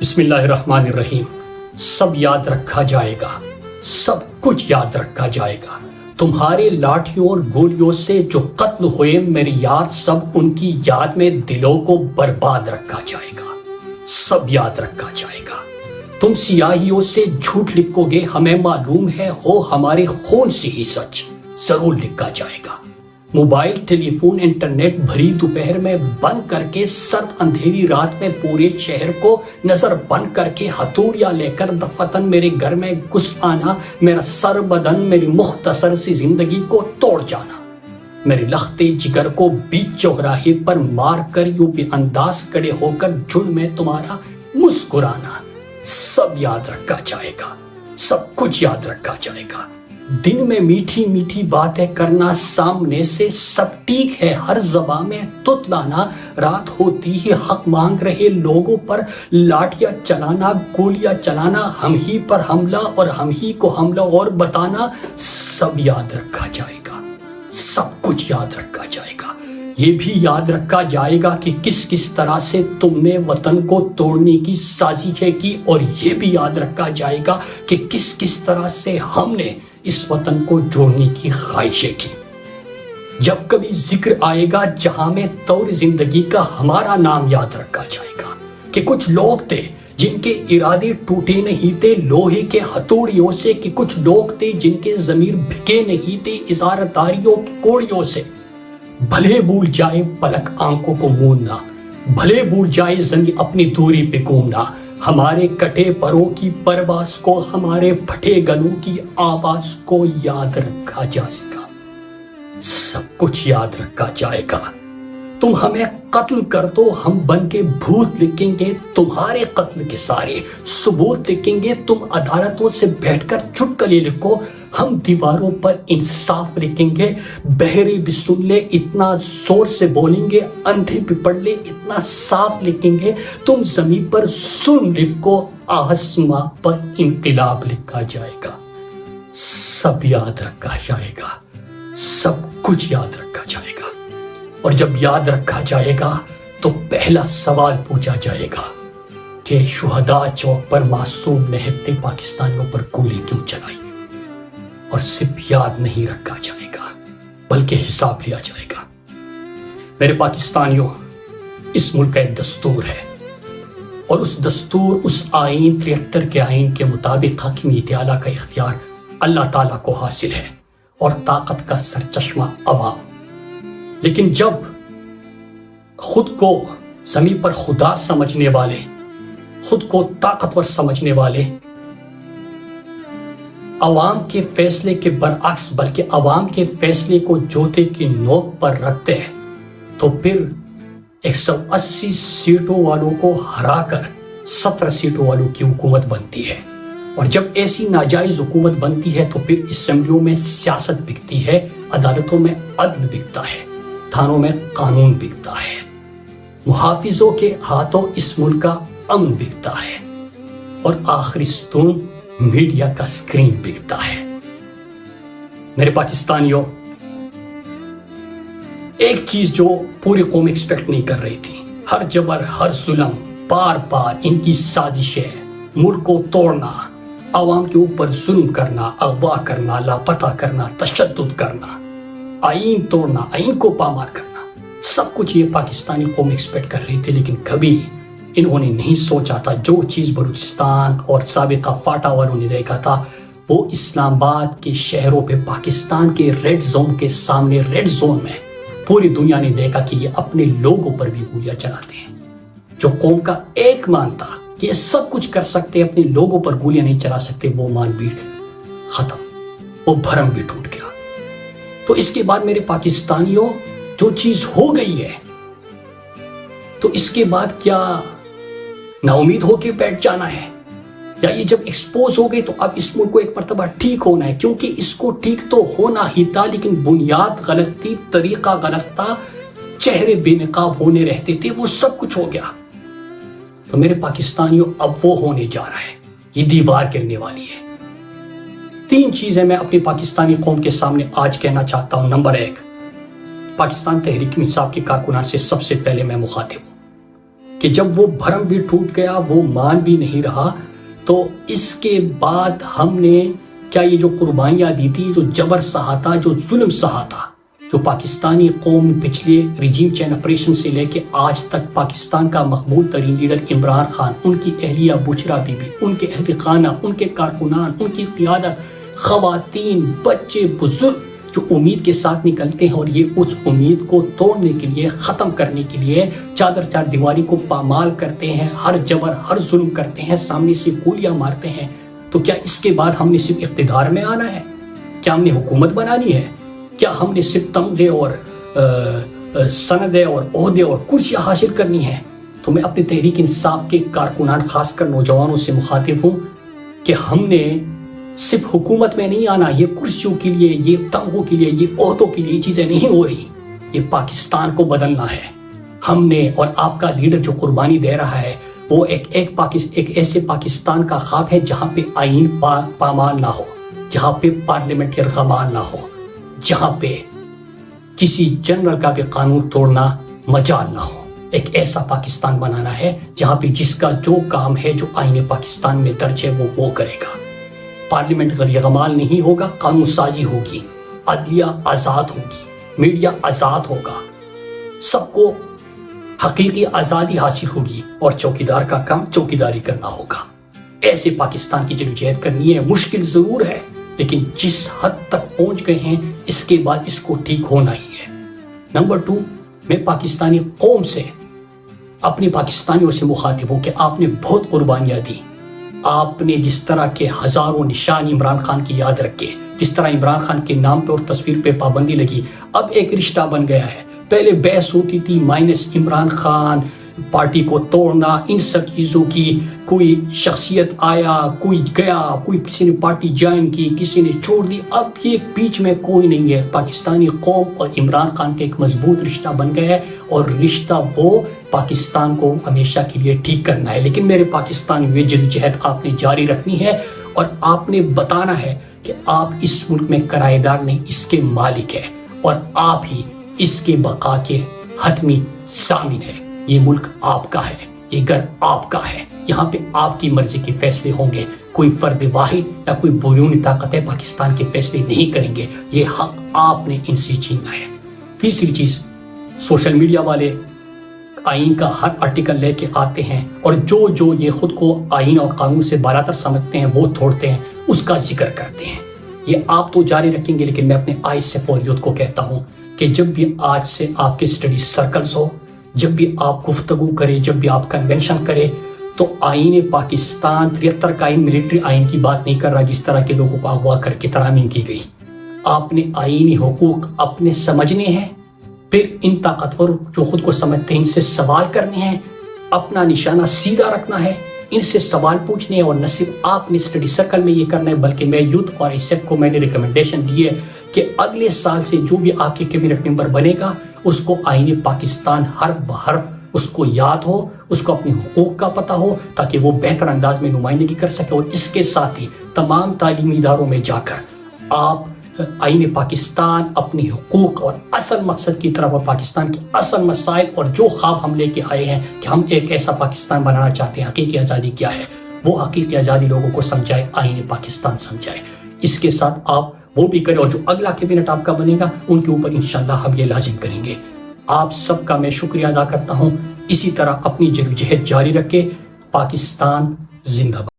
بسم اللہ الرحمن الرحیم۔ سب یاد رکھا جائے گا، سب کچھ یاد رکھا جائے گا۔ تمہارے لاٹھیوں اور گولیوں سے جو قتل ہوئے میری یاد، سب ان کی یاد میں دلوں کو برباد رکھا جائے گا، سب یاد رکھا جائے گا۔ تم سیاہیوں سے جھوٹ لکھو گے، ہمیں معلوم ہے ہو ہمارے خون سے ہی سچ ضرور لکھا جائے گا۔ موبائل، ٹیلی فون، انٹرنیٹ بھری دوپہر میں بند کر کے، سرد اندھیری رات میں پورے شہر کو نظر بند کر کے، ہتھوڑیاں لے کر دفتن میرے گھر میں گھس آنا، میرا سر بدن میری مختصر سی زندگی کو توڑ جانا، میرے لختے جگر کو بیچ چوراہے پر مار کر یوں بے انداز کھڑے ہو کر جھنڈ میں تمہارا مسکرانا، سب یاد رکھا جائے گا، سب کچھ یاد رکھا جائے گا۔ دن میں میٹھی میٹھی باتیں کرنا، سامنے سے سب ٹھیک ہے ہر زبان میں تتلانا، رات ہوتی ہی حق مانگ رہے لوگوں پر لاٹیاں چلانا، گولیاں چلانا، ہم ہی پر حملہ اور ہم ہی کو حملہ اور بتانا، سب یاد رکھا جائے گا، سب کچھ یاد رکھا جائے گا۔ یہ بھی یاد رکھا جائے گا کہ کس کس طرح سے تم نے وطن کو توڑنے کی سازشیں کی، اور یہ بھی یاد رکھا جائے گا کہ کس کس طرح سے ہم نے اس وطن کو جوڑنے کی خواہشیں کی۔ جب کبھی ذکر آئے گا جہاں میں طور زندگی کا، ہمارا نام یاد رکھا جائے گا کہ کچھ لوگ تھے جن کے ارادے ٹوٹے نہیں تھے لوہے کے ہتھوڑیوں سے، کہ کچھ لوگ تھے جن کے ضمیر بھکے نہیں تھے اظہارداریوں کی کوڑیوں سے۔ بھلے بھول جائے پلک آنکھوں کو موننا، بھلے بھول جائے زمین اپنی دوری پہ گھومنا، ہمارے کٹے پروں کی پرواز کو، ہمارے پھٹے گلوں کی آواز کو یاد رکھا جائے گا، سب کچھ یاد رکھا جائے گا۔ تم ہمیں قتل کر دو، ہم بن کے بھوت لکھیں گے تمہارے قتل کے سارے ثبوت لکھیں گے، تم عدالتوں سے بیٹھ کر چٹکلے لکھو، ہم دیواروں پر انصاف لکھیں گے، بہرے بھی سن لے اتنا زور سے بولیں گے، اندھے بھی پڑھ لے اتنا صاف لکھیں گے، تم زمین پر سن لکھو، آسماں پر انقلاب لکھا جائے گا، سب یاد رکھا جائے گا، سب کچھ یاد رکھا جائے گا۔ اور جب یاد رکھا جائے گا تو پہلا سوال پوچھا جائے گا کہ شہداء چوک پر معصوم نہتے پاکستانیوں پر گولی کیوں چلائی، اور صرف یاد نہیں رکھا جائے گا بلکہ حساب لیا جائے گا۔ میرے پاکستانیوں، اس ملک کا ایک دستور ہے، اور اس دستور، اس آئین 73 کے آئین کے مطابق حاکمیت اعلیٰ کا اختیار اللہ تعالیٰ کو حاصل ہے، اور طاقت کا سرچشمہ عوام۔ لیکن جب خود کو زمین پر خدا سمجھنے والے، خود کو طاقتور سمجھنے والے، عوام کے فیصلے کے برعکس بلکہ عوام کے فیصلے کو جوتے کی نوک پر رکھتے ہیں، تو پھر 180 سیٹوں والوں کو ہرا کر 17 سیٹوں والوں کی حکومت بنتی ہے۔ اور جب ایسی ناجائز حکومت بنتی ہے تو پھر اسمبلیوں میں سیاست بکتی ہے، عدالتوں میں عدل بکتا ہے، تھانوں میں قانون بکتا ہے، محافظوں کے ہاتھوں اس ملک کا امن بکتا ہے، اور آخری ستون میڈیا کا سکرین بکتا ہے۔ میرے پاکستانیوں، ایک چیز جو پوری قوم ایکسپیکٹ نہیں کر رہی تھی، ہر جبر، ہر ظلم، بار بار ان کی سازشیں، ملک کو توڑنا، عوام کے اوپر ظلم کرنا، اغوا کرنا، لاپتہ کرنا، تشدد کرنا، آئین توڑنا، آئین کو پامال کرنا، سب کچھ یہ پاکستانی قوم ایکسپیکٹ کر رہی تھی۔ لیکن کبھی انہوں نے نہیں سوچا تھا جو چیز بلوچستان اور سابقہ فاٹا والوں نے دیکھا تھا، وہ اسلام آباد کے شہروں پہ پاکستان کے ریڈ زون کے سامنے، ریڈ زون میں پوری دنیا نے دیکھا کہ یہ اپنے لوگوں پر بھی گولیاں چلاتے ہیں۔ جو قوم کا ایک مان تھا کہ یہ سب کچھ کر سکتے، اپنے لوگوں پر گولیاں نہیں چلا سکتے، وہ مان بھی ختم، وہ بھرم بھی ٹوٹ گیا۔ تو اس کے بعد میرے پاکستانیوں، جو چیز ہو گئی ہے تو اس کے بعد کیا نا امید ہو کے بیٹھ جانا ہے، یا یہ جب ایکسپوز ہو گئی تو اب اس ملک کو ایک مرتبہ ٹھیک ہونا ہے؟ کیونکہ اس کو ٹھیک تو ہونا ہی تھا، لیکن بنیاد غلط تھی، طریقہ غلط تھا، چہرے بے نقاب ہونے رہتے تھے، وہ سب کچھ ہو گیا۔ تو میرے پاکستانیوں، اب وہ ہونے جا رہا ہے، یہ دیوار گرنے والی ہے۔ 3 چیزیں میں اپنی پاکستانی قوم کے سامنے آج کہنا چاہتا ہوں۔ نمبر 1، پاکستان تحریک انصاف کے کارکنان سے سب سے پہلے میں مخاطب ہوں کہ جب وہ بھرم بھی ٹوٹ گیا، وہ مان بھی نہیں رہا، تو اس کے بعد ہم نے کیا یہ جو قربانیاں دی تھی، جو جبر سہا تھا، جو ظلم سہا تھا، جو پاکستانی قوم پچھلے رجیم چین آپریشن سے لے کے آج تک پاکستان کا مقبول ترین لیڈر عمران خان، ان کی اہلیہ بشرا بی بی، ان کے اہل خانہ، ان کے کارکنان، ان کی قیادت، خواتین، بچے، بزرگ جو امید کے ساتھ نکلتے ہیں اور یہ اس امید کو توڑنے کے لیے، ختم کرنے کے لیے چادر چار دیواری کو پامال کرتے ہیں، ہر جبر، ہر ظلم کرتے ہیں، سامنے سے گولیاں مارتے ہیں، تو کیا اس کے بعد ہم نے صرف اقتدار میں آنا ہے؟ کیا ہم نے حکومت بنانی ہے؟ کیا ہم نے صرف تمغے اور سندیں اور عہدے اور کرسیاں حاصل کرنی ہیں؟ تو میں اپنے تحریک انصاف کے کارکنان، خاص کر نوجوانوں سے مخاطب ہوں کہ ہم نے صرف حکومت میں نہیں آنا، یہ کرسیوں کے لیے، یہ تمغوں کے لیے، یہ عہدوں کے لیے چیزیں نہیں ہو رہی، یہ پاکستان کو بدلنا ہے ہم نے۔ اور آپ کا لیڈر جو قربانی دے رہا ہے وہ ایک ایسے پاکستان کا خواب ہے جہاں پہ آئین پامال نہ ہو، جہاں پہ پارلیمنٹ ارغمان نہ ہو، جہاں پہ کسی جنرل کا بھی قانون توڑنا مجال نہ ہو۔ ایک ایسا پاکستان بنانا ہے جہاں پہ جس کا جو کام ہے، جو آئین پاکستان میں درج ہے، وہ کرے گا۔ پارلیمنٹ غیرغمال نہیں ہوگا، قانون سازی ہوگی، عدلیہ آزاد ہوگی، میڈیا آزاد ہوگا، سب کو حقیقی آزادی حاصل ہوگی، اور چوکیدار کا کام چوکیداری کرنا ہوگا۔ ایسے پاکستان کی جدوجہد کرنی ہے، مشکل ضرور ہے، لیکن جس حد تک پہنچ گئے ہیں اس کے بعد اس کو ٹھیک ہونا ہی ہے۔ نمبر 2، میں پاکستانی قوم سے، اپنے پاکستانیوں سے مخاطب ہوں کہ آپ نے بہت قربانیاں دی، آپ نے جس طرح کے ہزاروں نشان عمران خان کی یاد رکھے، جس طرح عمران خان کے نام پہ اور تصویر پہ پابندی لگی، اب ایک رشتہ بن گیا ہے۔ پہلے بحث ہوتی تھی مائنس عمران خان، پارٹی کو توڑنا، ان سب چیزوں کی، کوئی شخصیت آیا، کوئی گیا، کوئی کسی نے پارٹی جوائن کی، کسی نے چھوڑ دی، اب یہ بیچ میں کوئی نہیں ہے۔ پاکستانی قوم اور عمران خان کا ایک مضبوط رشتہ بن گیا ہے، اور رشتہ وہ پاکستان کو ہمیشہ کے لیے ٹھیک کرنا ہے۔ لیکن میرے پاکستان میں جدوجہد آپ نے جاری رکھنی ہے، اور آپ نے بتانا ہے کہ آپ اس ملک میں کرایہ دار نہیں، اس کے مالک ہیں، اور آپ ہی اس کے بقا کے حتمی ضامن ہے۔ یہ ملک آپ کا ہے، یہ گھر آپ کا ہے، یہاں پہ آپ کی مرضی کے فیصلے ہوں گے، کوئی فرد واحد یا کوئی بیرونی طاقتیں پاکستان کے فیصلے نہیں کریں گے، یہ حق آپ نے ان سے چھیننا ہے۔ تیسری چیز، سوشل میڈیا والے آئین کا ہر آرٹیکل لے کے آتے ہیں، اور جو یہ خود کو آئین اور قانون سے بالاتر سمجھتے ہیں وہ توڑتے ہیں، اس کا ذکر کرتے ہیں۔ یہ آپ تو جاری رکھیں گے، لیکن میں اپنے ISF اور یوتھ کو کہتا ہوں کہ جب بھی آج سے آپ کے اسٹڈی سرکلز ہو، جب بھی آپ گفتگو کریں، جب بھی آپ کنونشن کریں، تو آئین پاکستان 73 کا آئین ملٹری آئین کی بات نہیں کر رہا جس طرح کے لوگوں کو اغوا کر کے ترامیم کی گئی۔ آپ نے آئینی حقوق اپنے سمجھنے ہیں، پھر ان طاقتور جو خود کو سمجھتے ہیں ان سے سوال کرنے ہیں، اپنا نشانہ سیدھا رکھنا ہے، ان سے سوال پوچھنے ہیں، اور نہ صرف آپ نے اسٹڈی سرکل میں یہ کرنا ہے بلکہ میں یوتھ اور ISF کو میں نے ریکمنڈیشن دی ہے کہ اگلے سال سے جو بھی آپ کے کیبنٹ ممبر بنے گا اس کو آئین پاکستان حرف بحرف اس کو یاد ہو، اس کو اپنے حقوق کا پتہ ہو، تاکہ وہ بہتر انداز میں نمائندگی کر سکے۔ اور اس کے ساتھ ہی تمام تعلیمی اداروں میں جا کر آپ آئین پاکستان، اپنے حقوق اور اصل مقصد کی طرف، اور پاکستان کے اصل مسائل اور جو خواب ہم لے کے آئے ہیں کہ ہم ایک ایسا پاکستان بنانا چاہتے ہیں، حقیقی آزادی کیا ہے، وہ حقیقی آزادی لوگوں کو سمجھائے، آئین پاکستان سمجھائے۔ اس کے ساتھ آپ وہ بھی کریں، اور جو اگلا کیبنٹ آپ کا بنے گا ان کے اوپر انشاءاللہ ہم یہ لازم کریں گے۔ آپ سب کا میں شکریہ ادا کرتا ہوں، اسی طرح اپنی جدوجہد جاری رکھے۔ پاکستان زندہ باد۔